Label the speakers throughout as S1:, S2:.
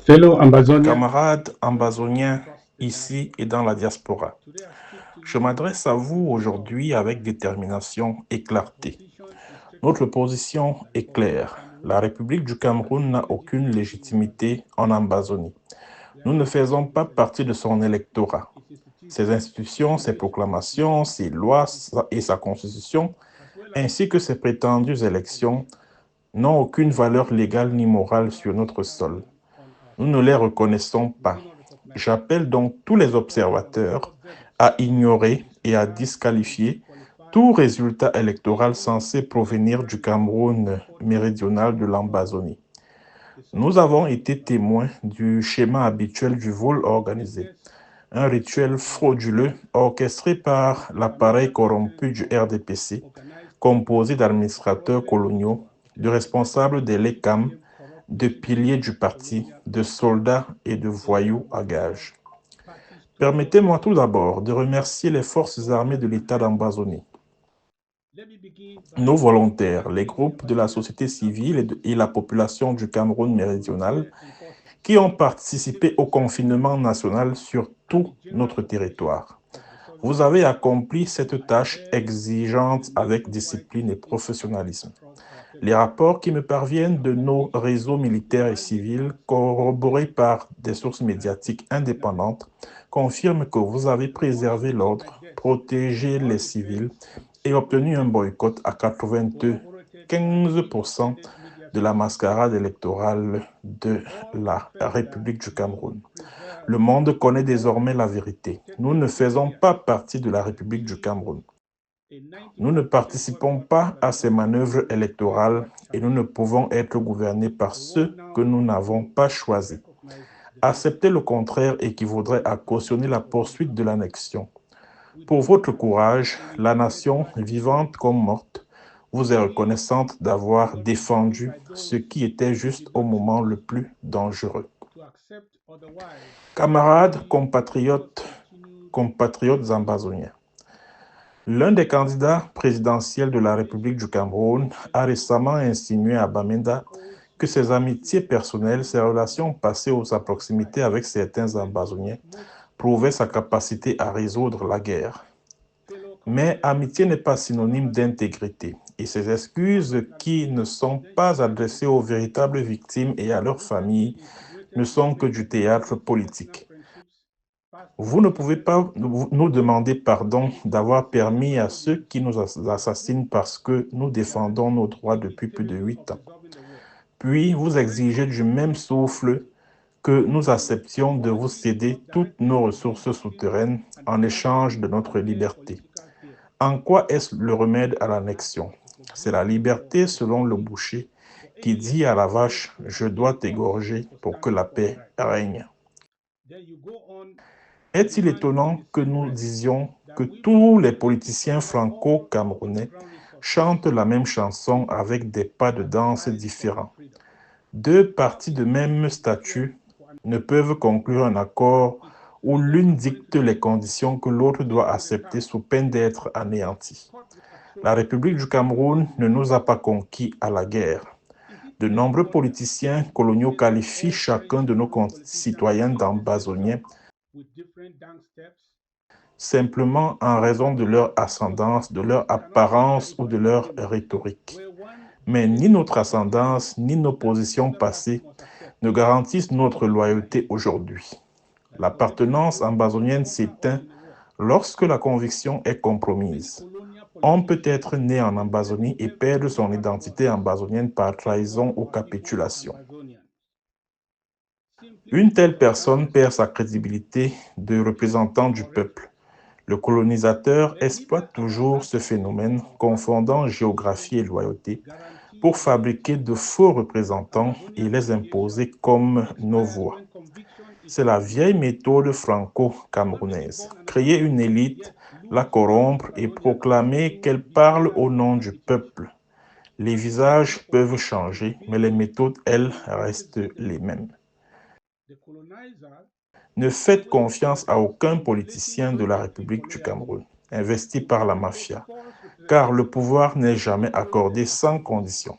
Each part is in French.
S1: Fellow Ambazonians,
S2: Camarades ambazoniens ici et dans la diaspora, je m'adresse à vous aujourd'hui avec détermination et clarté. Notre position est claire. La République du Cameroun n'a aucune légitimité en Ambazonie. Nous ne faisons pas partie de son électorat. Ses institutions, ses proclamations, ses lois et sa constitution, ainsi que ses prétendues élections, n'ont aucune valeur légale ni morale sur notre sol. Nous ne les reconnaissons pas. J'appelle donc tous les observateurs à ignorer et à disqualifier tout résultat électoral censé provenir du Cameroun méridional de l'Ambazonie. Nous avons été témoins du schéma habituel du vol organisé, un rituel frauduleux orchestré par l'appareil corrompu du RDPC, composé d'administrateurs coloniaux, de responsables des LECAM, de piliers du parti, de soldats et de voyous à gages. Permettez-moi tout d'abord de remercier les forces armées de l'État d'Ambazonie, nos volontaires, les groupes de la société civile et la population du Cameroun méridional qui ont participé au confinement national sur tout notre territoire. Vous avez accompli cette tâche exigeante avec discipline et professionnalisme. Les rapports qui me parviennent de nos réseaux militaires et civils, corroborés par des sources médiatiques indépendantes, confirment que vous avez préservé l'ordre, protégé les civils et obtenu un boycott à 95% de la mascarade électorale de la République du Cameroun. Le monde connaît désormais la vérité. Nous ne faisons pas partie de la République du Cameroun. Nous ne participons pas à ces manœuvres électorales et nous ne pouvons être gouvernés par ceux que nous n'avons pas choisis. Accepter le contraire équivaudrait à cautionner la poursuite de l'annexion. Pour votre courage, la nation, vivante comme morte, vous est reconnaissante d'avoir défendu ce qui était juste au moment le plus dangereux. Camarades, compatriotes ambazoniens, l'un des candidats présidentiels de la République du Cameroun a récemment insinué à Bamenda que ses amitiés personnelles, ses relations passées ou sa proximité avec certains Ambazoniens prouvaient sa capacité à résoudre la guerre. Mais amitié n'est pas synonyme d'intégrité et ces excuses qui ne sont pas adressées aux véritables victimes et à leurs familles ne sont que du théâtre politique. Vous ne pouvez pas nous demander pardon d'avoir permis à ceux qui nous assassinent parce que nous défendons nos droits depuis plus de 8 ans. Puis vous exigez du même souffle que nous acceptions de vous céder toutes nos ressources souterraines en échange de notre liberté. En quoi est-ce le remède à l'annexion? C'est la liberté selon le boucher qui dit à la vache « Je dois t'égorger pour que la paix règne ». Est-il étonnant que nous disions que tous les politiciens franco-camerounais chantent la même chanson avec des pas de danse différents? Deux parties de même statut ne peuvent conclure un accord où l'une dicte les conditions que l'autre doit accepter sous peine d'être anéantie. La République du Cameroun ne nous a pas conquis à la guerre. De nombreux politiciens coloniaux qualifient chacun de nos concitoyens d'ambazoniens simplement en raison de leur ascendance, de leur apparence ou de leur rhétorique. Mais ni notre ascendance, ni nos positions passées ne garantissent notre loyauté aujourd'hui. L'appartenance ambazonienne s'éteint lorsque la conviction est compromise. On peut être né en Ambazonie et perdre son identité ambazonienne par trahison ou capitulation. Une telle personne perd sa crédibilité de représentant du peuple. Le colonisateur exploite toujours ce phénomène, confondant géographie et loyauté, pour fabriquer de faux représentants et les imposer comme nos voix. C'est la vieille méthode franco-camerounaise. Créer une élite, la corrompre et proclamer qu'elle parle au nom du peuple. Les visages peuvent changer, mais les méthodes, elles, restent les mêmes. Ne faites confiance à aucun politicien de la République du Cameroun, investi par la mafia, car le pouvoir n'est jamais accordé sans condition.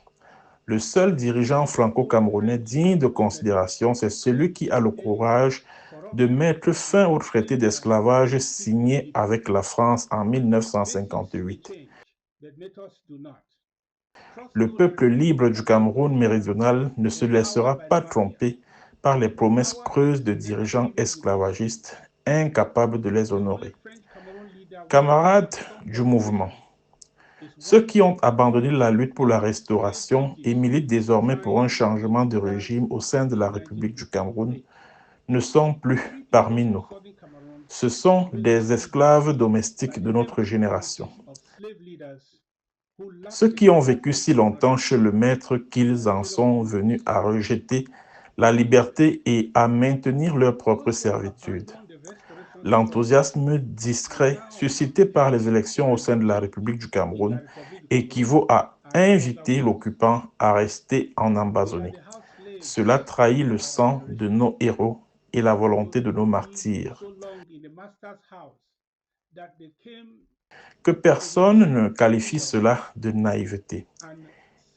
S2: Le seul dirigeant franco-camerounais digne de considération, c'est celui qui a le courage de mettre fin au traité d'esclavage signé avec la France en 1958. Le peuple libre du Cameroun méridional ne se laissera pas tromper par les promesses creuses de dirigeants esclavagistes incapables de les honorer. Camarades du mouvement, ceux qui ont abandonné la lutte pour la restauration et militent désormais pour un changement de régime au sein de la République du Cameroun ne sont plus parmi nous. Ce sont des esclaves domestiques de notre génération. Ceux qui ont vécu si longtemps chez le maître qu'ils en sont venus à rejeter la liberté et à maintenir leur propre servitude. L'enthousiasme discret suscité par les élections au sein de la République du Cameroun équivaut à inviter l'occupant à rester en Amazonie. Cela trahit le sang de nos héros et la volonté de nos martyrs. Que personne ne qualifie cela de naïveté.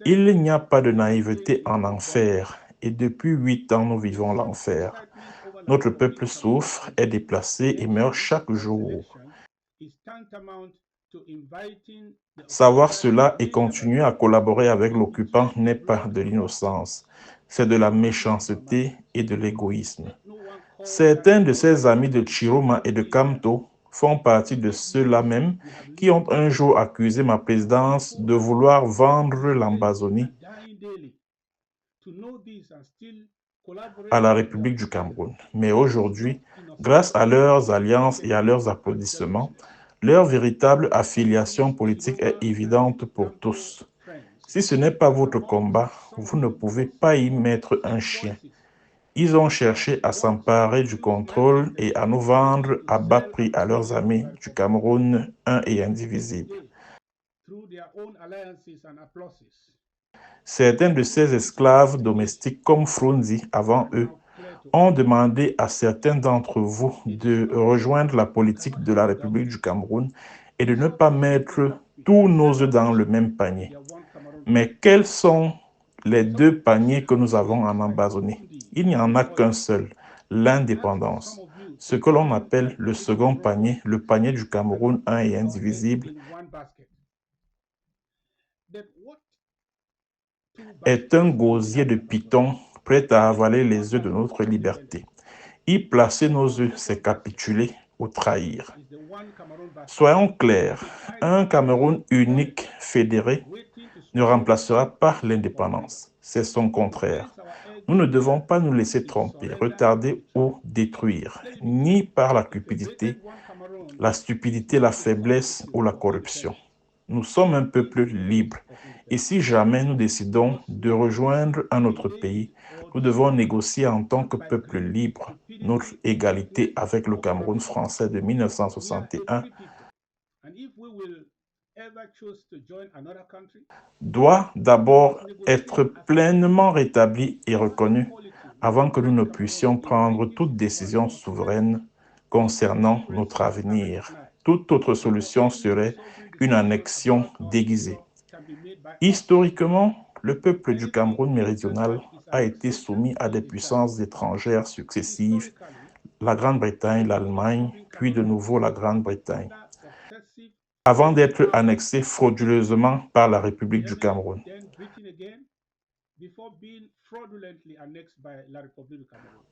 S2: Il n'y a pas de naïveté en enfer, et depuis 8 ans, nous vivons l'enfer. Notre peuple souffre, est déplacé et meurt chaque jour. Savoir cela et continuer à collaborer avec l'occupant n'est pas de l'innocence, c'est de la méchanceté et de l'égoïsme. Certains de ses amis de Chiroma et de Kamto font partie de ceux-là même qui ont un jour accusé ma présidence de vouloir vendre l'Amazonie à la République du Cameroun. Mais aujourd'hui, grâce à leurs alliances et à leurs applaudissements, leur véritable affiliation politique est évidente pour tous. Si ce n'est pas votre combat, vous ne pouvez pas y mettre un chien. Ils ont cherché à s'emparer du contrôle et à nous vendre à bas prix à leurs amis du Cameroun, un et indivisible. Certains de ces esclaves domestiques, comme Frunzi avant eux, ont demandé à certains d'entre vous de rejoindre la politique de la République du Cameroun et de ne pas mettre tous nos œufs dans le même panier. Mais quels sont les deux paniers que nous avons en Amazonie? Il n'y en a qu'un seul, l'indépendance. Ce que l'on appelle le second panier, le panier du Cameroun, un et indivisible, est un gosier de python prêt à avaler les œufs de notre liberté. Y placer nos œufs, c'est capituler ou trahir. Soyons clairs, un Cameroun unique, fédéré, ne remplacera pas l'indépendance. C'est son contraire. Nous ne devons pas nous laisser tromper, retarder ou détruire, ni par la cupidité, la stupidité, la faiblesse ou la corruption. Nous sommes un peuple libre et si jamais nous décidons de rejoindre un autre pays, nous devons négocier en tant que peuple libre notre égalité avec le Cameroun français de 1961 doit d'abord être pleinement rétabli et reconnu avant que nous ne puissions prendre toute décision souveraine concernant notre avenir. Toute autre solution serait une annexion déguisée. Historiquement, le peuple du Cameroun méridional a été soumis à des puissances étrangères successives, la Grande-Bretagne, l'Allemagne, puis de nouveau la Grande-Bretagne, avant d'être annexé frauduleusement par la République du Cameroun.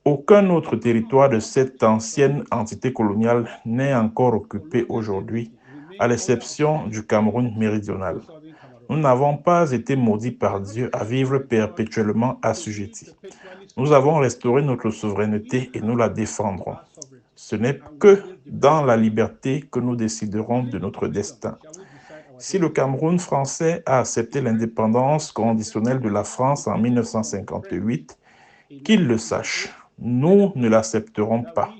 S2: Aucun autre territoire de cette ancienne entité coloniale n'est encore occupé aujourd'hui, à l'exception du Cameroun méridional. Nous n'avons pas été maudits par Dieu à vivre perpétuellement assujettis. Nous avons restauré notre souveraineté et nous la défendrons. Ce n'est que dans la liberté que nous déciderons de notre destin. Si le Cameroun français a accepté l'indépendance conditionnelle de la France en 1958, qu'il le sache, nous ne l'accepterons pas.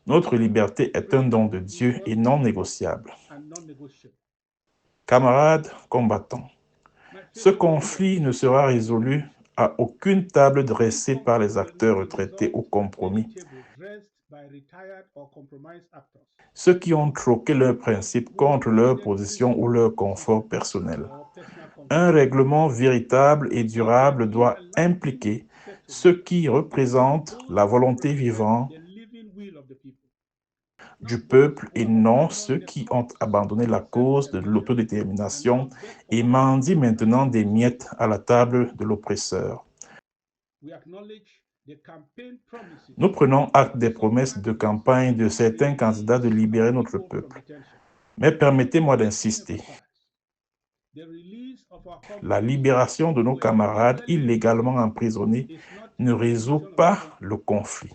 S2: Notre liberté est un don de Dieu et non négociable. Camarades combattants, ce conflit ne sera résolu à aucune table dressée par les acteurs retraités ou compromis. ceux qui ont troqué leurs principes contre leur position ou leur confort personnel. Un règlement véritable et durable doit impliquer ceux qui représentent la volonté vivante du peuple et non ceux qui ont abandonné la cause de l'autodétermination et mendient maintenant des miettes à la table de l'oppresseur. Nous prenons acte des promesses de campagne de certains candidats de libérer notre peuple. Mais permettez-moi d'insister. La libération de nos camarades illégalement emprisonnés ne résout pas le conflit.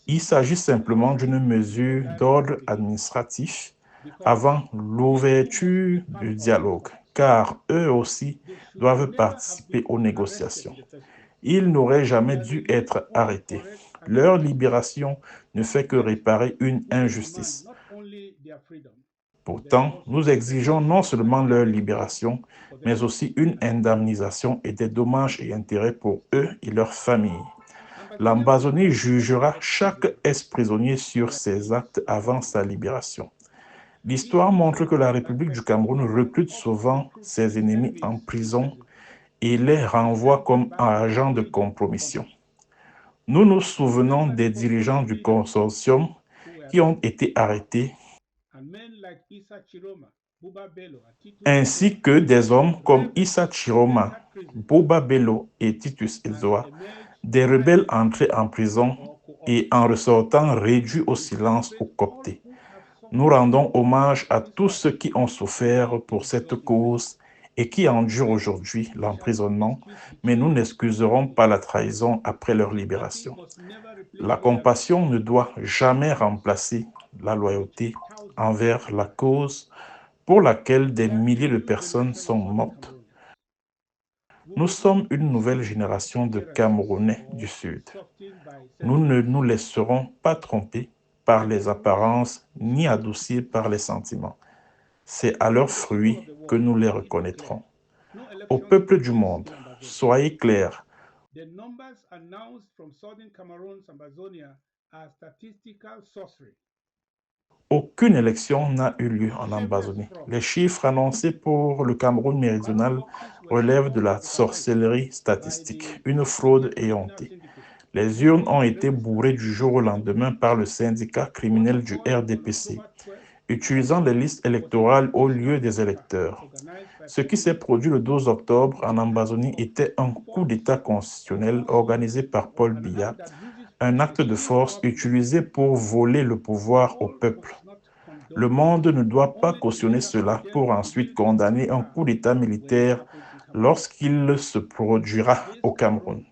S2: Il s'agit simplement d'une mesure d'ordre administratif avant l'ouverture du dialogue, car eux aussi doivent participer aux négociations. Ils n'auraient jamais dû être arrêtés. Leur libération ne fait que réparer une injustice. Pourtant, nous exigeons non seulement leur libération, mais aussi une indemnisation et des dommages et intérêts pour eux et leurs familles. L'Ambazonie jugera chaque ex-prisonnier sur ses actes avant sa libération. L'histoire montre que la République du Cameroun recrute souvent ses ennemis en prison et les renvoie comme agents de compromission. Nous nous souvenons des dirigeants du consortium qui ont été arrêtés, ainsi que des hommes comme Issa Chiroma, Buba Bello et Titus Ezoa, des rebelles entrés en prison et en ressortant réduits au silence ou cooptés. Nous rendons hommage à tous ceux qui ont souffert pour cette cause et qui endurent aujourd'hui l'emprisonnement, mais nous n'excuserons pas la trahison après leur libération. La compassion ne doit jamais remplacer la loyauté envers la cause pour laquelle des milliers de personnes sont mortes. Nous sommes une nouvelle génération de Camerounais du Sud. Nous ne nous laisserons pas tromper par les apparences ni adoucir par les sentiments. C'est à leurs fruits que nous les reconnaîtrons. Au peuple du monde, soyez clairs. Aucune élection n'a eu lieu en Ambazonie. Les chiffres annoncés pour le Cameroun méridional relèvent de la sorcellerie statistique, une fraude éhontée. Les urnes ont été bourrées du jour au lendemain par le syndicat criminel du RDPC, utilisant les listes électorales au lieu des électeurs. Ce qui s'est produit le 12 octobre en Ambazonie était un coup d'État constitutionnel organisé par Paul Biya, un acte de force utilisé pour voler le pouvoir au peuple. Le monde ne doit pas cautionner cela pour ensuite condamner un coup d'État militaire lorsqu'il se produira au Cameroun.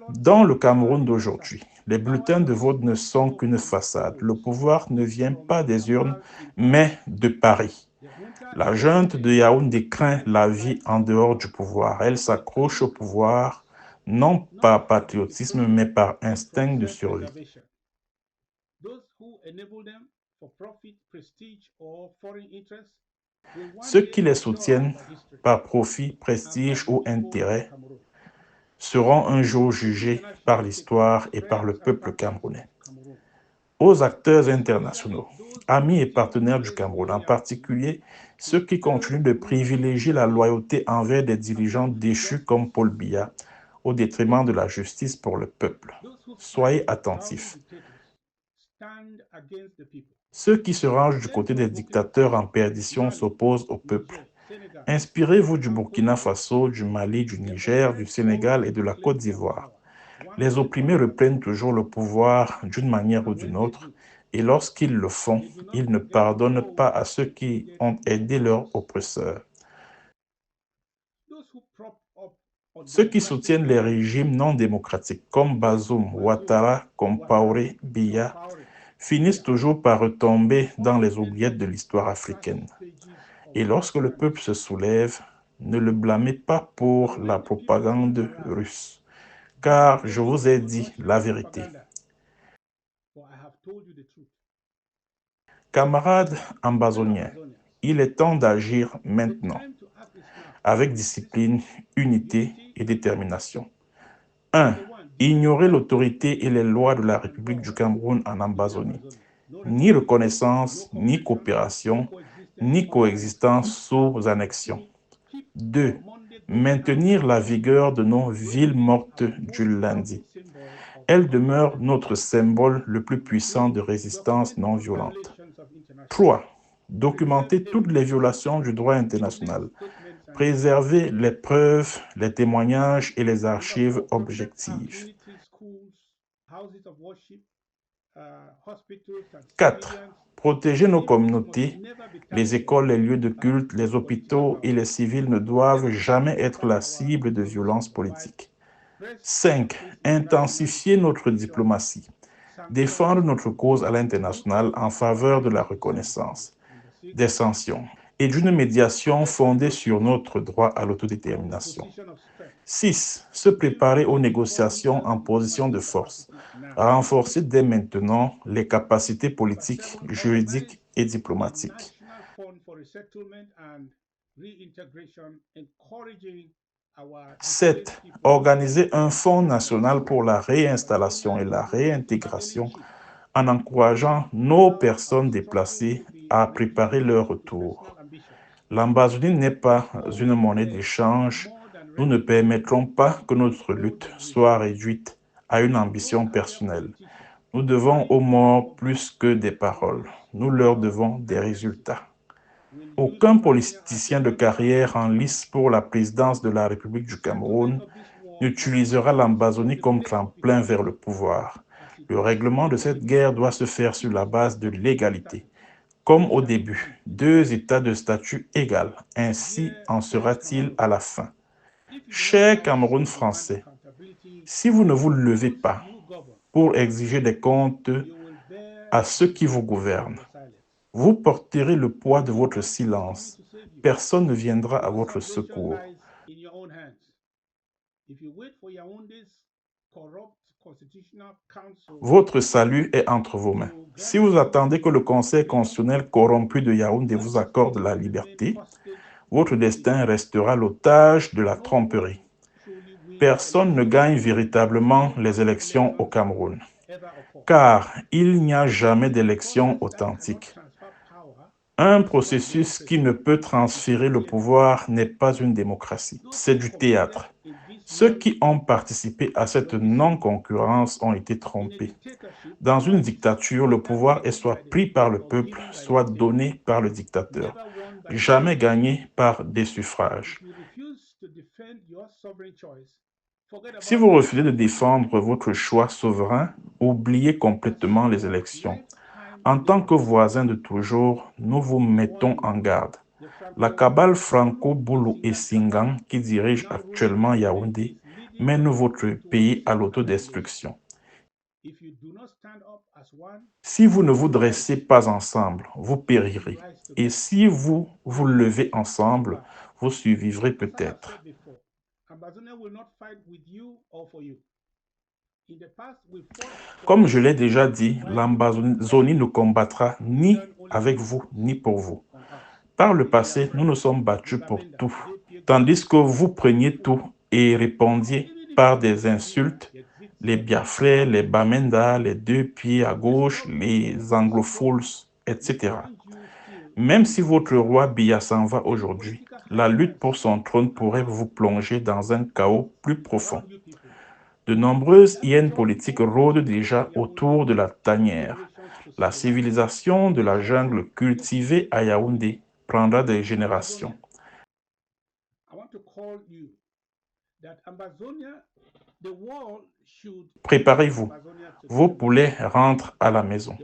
S2: Dans le Cameroun d'aujourd'hui, les bulletins de vote ne sont qu'une façade. Le pouvoir ne vient pas des urnes, mais de Paris. La junte de Yaoundé craint la vie en dehors du pouvoir. Elle s'accroche au pouvoir, non par patriotisme, mais par instinct de survie. Ceux qui les soutiennent par profit, prestige ou intérêt seront un jour jugés par l'histoire et par le peuple camerounais. Aux acteurs internationaux, amis et partenaires du Cameroun, en particulier ceux qui continuent de privilégier la loyauté envers des dirigeants déchus comme Paul Biya, au détriment de la justice pour le peuple. Soyez attentifs. Ceux qui se rangent du côté des dictateurs en perdition s'opposent au peuple. Inspirez-vous du Burkina Faso, du Mali, du Niger, du Sénégal et de la Côte d'Ivoire. Les opprimés reprennent toujours le pouvoir d'une manière ou d'une autre, et lorsqu'ils le font, ils ne pardonnent pas à ceux qui ont aidé leurs oppresseurs. Ceux qui soutiennent les régimes non démocratiques, comme Bazoum, Ouattara, Compaoré, Biya, finissent toujours par retomber dans les oubliettes de l'histoire africaine. Et lorsque le peuple se soulève, ne le blâmez pas pour la propagande russe, car je vous ai dit la vérité. Camarades ambazoniens, il est temps d'agir maintenant, avec discipline, unité et détermination. 1. ignorer l'autorité et les lois de la République du Cameroun en Amazonie. Ni reconnaissance, ni coopération, ni coexistence sous annexion. 2. Maintenir la vigueur de nos villes mortes du lundi. Elles demeurent notre symbole le plus puissant de résistance non violente. 3. Documenter toutes les violations du droit international. Préserver les preuves, les témoignages et les archives objectives. 4. Protéger nos communautés. Les écoles, les lieux de culte, les hôpitaux et les civils ne doivent jamais être la cible de violences politiques. 5. Intensifier notre diplomatie. Défendre notre cause à l'international en faveur de la reconnaissance, des sanctions et d'une médiation fondée sur notre droit à l'autodétermination. 6. Se préparer aux négociations en position de force. Renforcer dès maintenant les capacités politiques, juridiques et diplomatiques. 7. Organiser un fonds national pour la réinstallation et la réintégration en encourageant nos personnes déplacées à préparer leur retour. L'Amazonie n'est pas une monnaie d'échange. Nous ne permettrons pas que notre lutte soit réduite à une ambition personnelle. Nous devons aux morts plus que des paroles. Nous leur devons des résultats. Aucun politicien de carrière en lice pour la présidence de la République du Cameroun n'utilisera l'Amazonie comme tremplin vers le pouvoir. Le règlement de cette guerre doit se faire sur la base de l'égalité. Comme au début, 2 États de statut égal. Ainsi en sera-t-il à la fin. Cher Cameroun français, si vous ne vous levez pas pour exiger des comptes à ceux qui vous gouvernent, vous porterez le poids de votre silence. Personne ne viendra à votre secours. Votre salut est entre vos mains. Si vous attendez que le Conseil constitutionnel corrompu de Yaoundé vous accorde la liberté, votre destin restera l'otage de la tromperie. Personne ne gagne véritablement les élections au Cameroun, car il n'y a jamais d'élection authentique. Un processus qui ne peut transférer le pouvoir n'est pas une démocratie, c'est du théâtre. Ceux qui ont participé à cette non-concurrence ont été trompés. Dans une dictature, le pouvoir est soit pris par le peuple, soit donné par le dictateur, jamais gagné par des suffrages. Si vous refusez de défendre votre choix souverain, oubliez complètement les élections. En tant que voisins de toujours, nous vous mettons en garde. La cabale Franco-Boulou et Singan, qui dirige actuellement Yaoundé, mène votre pays à l'autodestruction. Si vous ne vous dressez pas ensemble, vous périrez. Et si vous vous levez ensemble, vous survivrez peut-être. Comme je l'ai déjà dit, l'Amazonie ne combattra ni avec vous, ni pour vous. Par le passé, nous nous sommes battus pour tout, tandis que vous preniez tout et répondiez par des insultes, les Biafrais, les Bamenda, les deux pieds à gauche, les anglophones, etc. Même si votre roi Biya s'en va aujourd'hui, la lutte pour son trône pourrait vous plonger dans un chaos plus profond. De nombreuses hyènes politiques rôdent déjà autour de la tanière. La civilisation de la jungle cultivée à Yaoundé prendra des générations. Préparez-vous. Vos poulets rentrent à la maison.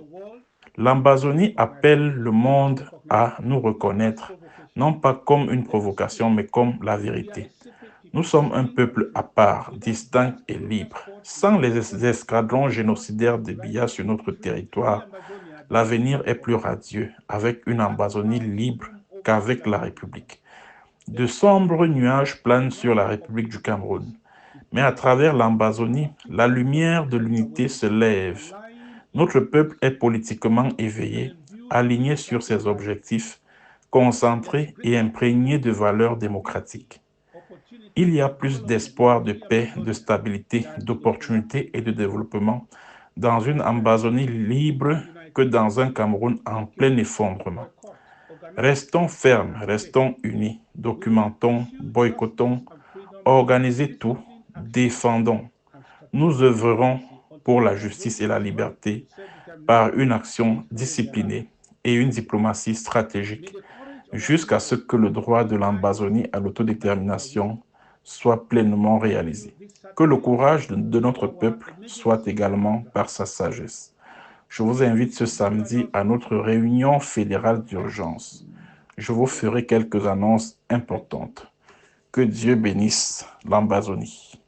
S2: L'Amazonie appelle le monde à nous reconnaître, non pas comme une provocation, mais comme la vérité. Nous sommes un peuple à part, distinct et libre. Sans les escadrons génocidaires de Biya sur notre territoire, l'avenir est plus radieux avec une Amazonie libre qu'avec la République. De sombres nuages planent sur la République du Cameroun. Mais à travers l'Amazonie, la lumière de l'unité se lève. Notre peuple est politiquement éveillé, aligné sur ses objectifs, concentré et imprégné de valeurs démocratiques. Il y a plus d'espoir de paix, de stabilité, d'opportunités et de développement dans une Amazonie libre que dans un Cameroun en plein effondrement. Restons fermes, restons unis, documentons, boycottons, organisez tout, défendons. Nous œuvrerons pour la justice et la liberté par une action disciplinée et une diplomatie stratégique jusqu'à ce que le droit de l'Amazonie à l'autodétermination soit pleinement réalisé. Que le courage de notre peuple soit également par sa sagesse. Je vous invite ce samedi à notre réunion fédérale d'urgence. Je vous ferai quelques annonces importantes. Que Dieu bénisse l'Amazonie.